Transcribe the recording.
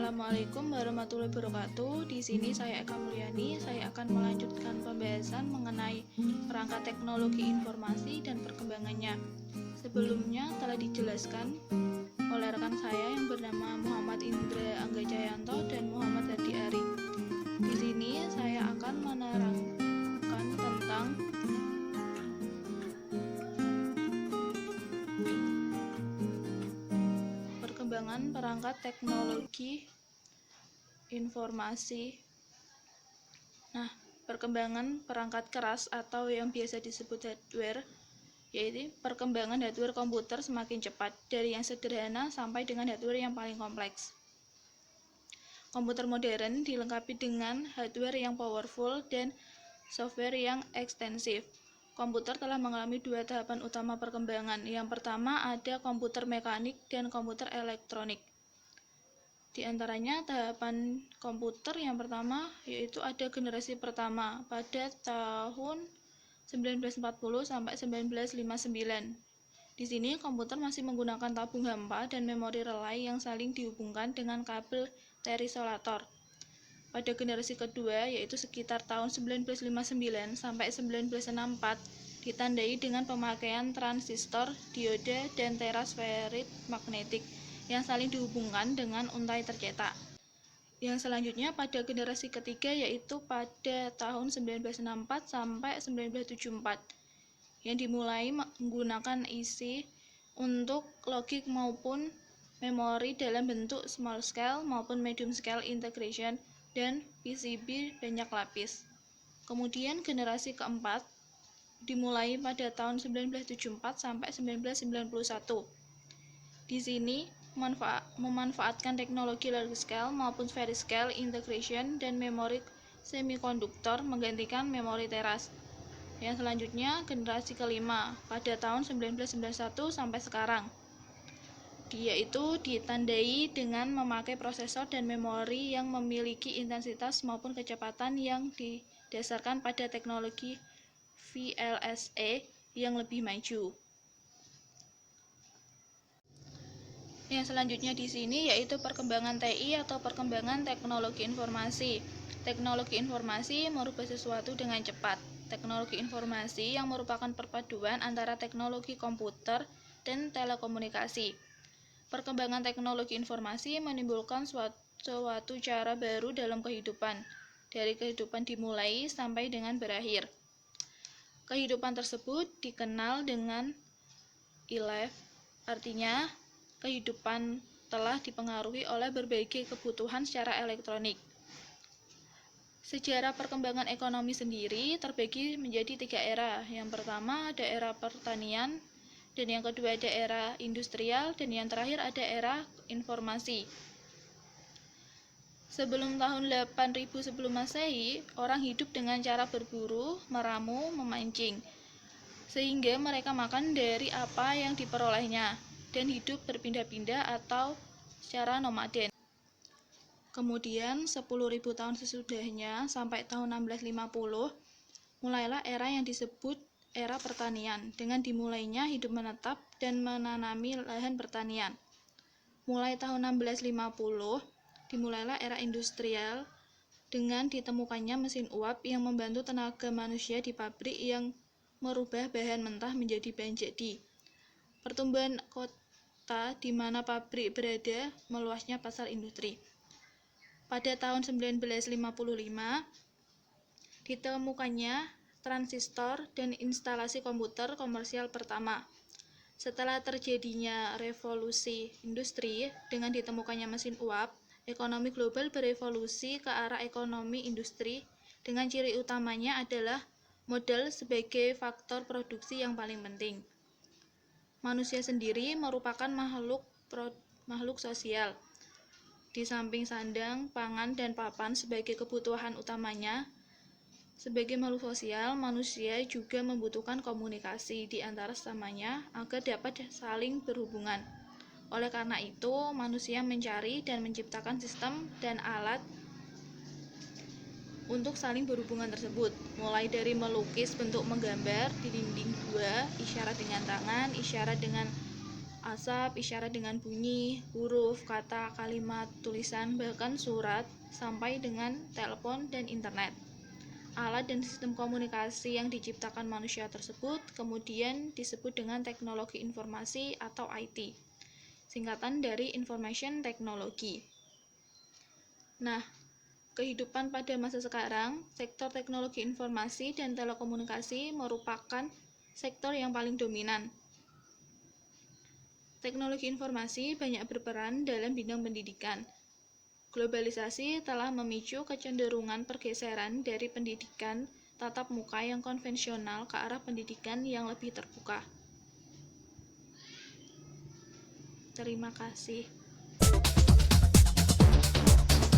Assalamualaikum warahmatullahi wabarakatuh. Di sini saya Eka Mulyani. Saya akan melanjutkan pembahasan mengenai perangkat teknologi informasi dan perkembangannya. Sebelumnya telah dijelaskan oleh rekan saya yang bernama Muhammad Indra Anggajayanto dan Muhammad Hadi Ari. Di sini saya akan menerangkan tentang perkembangan perangkat teknologi informasi. Nah, perkembangan perangkat keras atau yang biasa disebut hardware, yaitu perkembangan hardware komputer semakin cepat dari yang sederhana sampai dengan hardware yang paling kompleks. Komputer modern dilengkapi dengan hardware yang powerful dan software yang ekstensif. Komputer telah mengalami dua tahapan utama perkembangan. Yang pertama ada komputer mekanik dan komputer elektronik. Di antaranya tahapan komputer yang pertama yaitu ada generasi pertama pada tahun 1940 sampai 1959. Di sini komputer masih menggunakan tabung hampa dan memori relay yang saling dihubungkan dengan kabel terisolator. Pada generasi kedua, yaitu sekitar tahun 1959 sampai 1964, ditandai dengan pemakaian transistor, dioda, dan terasferit magnetik yang saling dihubungkan dengan untai tercetak. Yang selanjutnya pada generasi ketiga, yaitu pada tahun 1964 sampai 1974, yang dimulai menggunakan IC untuk logik maupun memori dalam bentuk small scale maupun medium scale integration dan PCB banyak lapis. Kemudian generasi keempat dimulai pada tahun 1974 sampai 1991. Di sini memanfaatkan teknologi large scale maupun very scale integration dan memori semikonduktor menggantikan memori teras. Yang selanjutnya generasi kelima pada tahun 1991 sampai sekarang, yaitu ditandai dengan memakai prosesor dan memori yang memiliki intensitas maupun kecepatan yang didasarkan pada teknologi VLSI yang lebih maju. Yang selanjutnya di sini yaitu perkembangan TI atau perkembangan teknologi informasi. Teknologi informasi merubah sesuatu dengan cepat. Teknologi informasi yang merupakan perpaduan antara teknologi komputer dan telekomunikasi. Perkembangan teknologi informasi menimbulkan suatu cara baru dalam kehidupan, dari kehidupan dimulai sampai dengan berakhir. Kehidupan tersebut dikenal dengan e-life, artinya kehidupan telah dipengaruhi oleh berbagai kebutuhan secara elektronik. Sejarah perkembangan ekonomi sendiri terbagi menjadi 3 era. Yang pertama ada era pertanian, dan yang kedua ada era industrial, dan yang terakhir ada era informasi. Sebelum tahun 8000 sebelum Masehi, orang hidup dengan cara berburu, meramu, memancing, sehingga mereka makan dari apa yang diperolehnya, dan hidup berpindah-pindah atau secara nomaden. Kemudian 10.000 tahun sesudahnya, sampai tahun 1650, mulailah era yang disebut era pertanian, dengan dimulainya hidup menetap dan menanami lahan pertanian. Mulai tahun 1650, dimulailah era industrial dengan ditemukannya mesin uap yang membantu tenaga manusia di pabrik yang merubah bahan mentah menjadi bahan jadi. Pertumbuhan kota di mana pabrik berada, meluasnya pasar industri. Pada tahun 1955, ditemukannya transistor dan instalasi komputer komersial pertama. Setelah terjadinya revolusi industri dengan ditemukannya mesin uap, ekonomi global berevolusi ke arah ekonomi industri dengan ciri utamanya adalah modal sebagai faktor produksi yang paling penting. Manusia sendiri merupakan makhluk sosial. Di samping sandang, pangan, dan papan sebagai kebutuhan utamanya, sebagai makhluk sosial, manusia juga membutuhkan komunikasi di antara sesamanya agar dapat saling berhubungan. Oleh karena itu, manusia mencari dan menciptakan sistem dan alat untuk saling berhubungan tersebut, mulai dari melukis bentuk menggambar di dinding 2, isyarat dengan tangan, isyarat dengan asap, isyarat dengan bunyi, huruf, kata, kalimat, tulisan, bahkan surat, sampai dengan telepon dan internet. Alat dan sistem komunikasi yang diciptakan manusia tersebut kemudian disebut dengan teknologi informasi atau IT, singkatan dari Information Technology. Nah, kehidupan pada masa sekarang, sektor teknologi informasi dan telekomunikasi merupakan sektor yang paling dominan. Teknologi informasi banyak berperan dalam bidang pendidikan. Globalisasi telah memicu kecenderungan pergeseran dari pendidikan tatap muka yang konvensional ke arah pendidikan yang lebih terbuka. Terima kasih.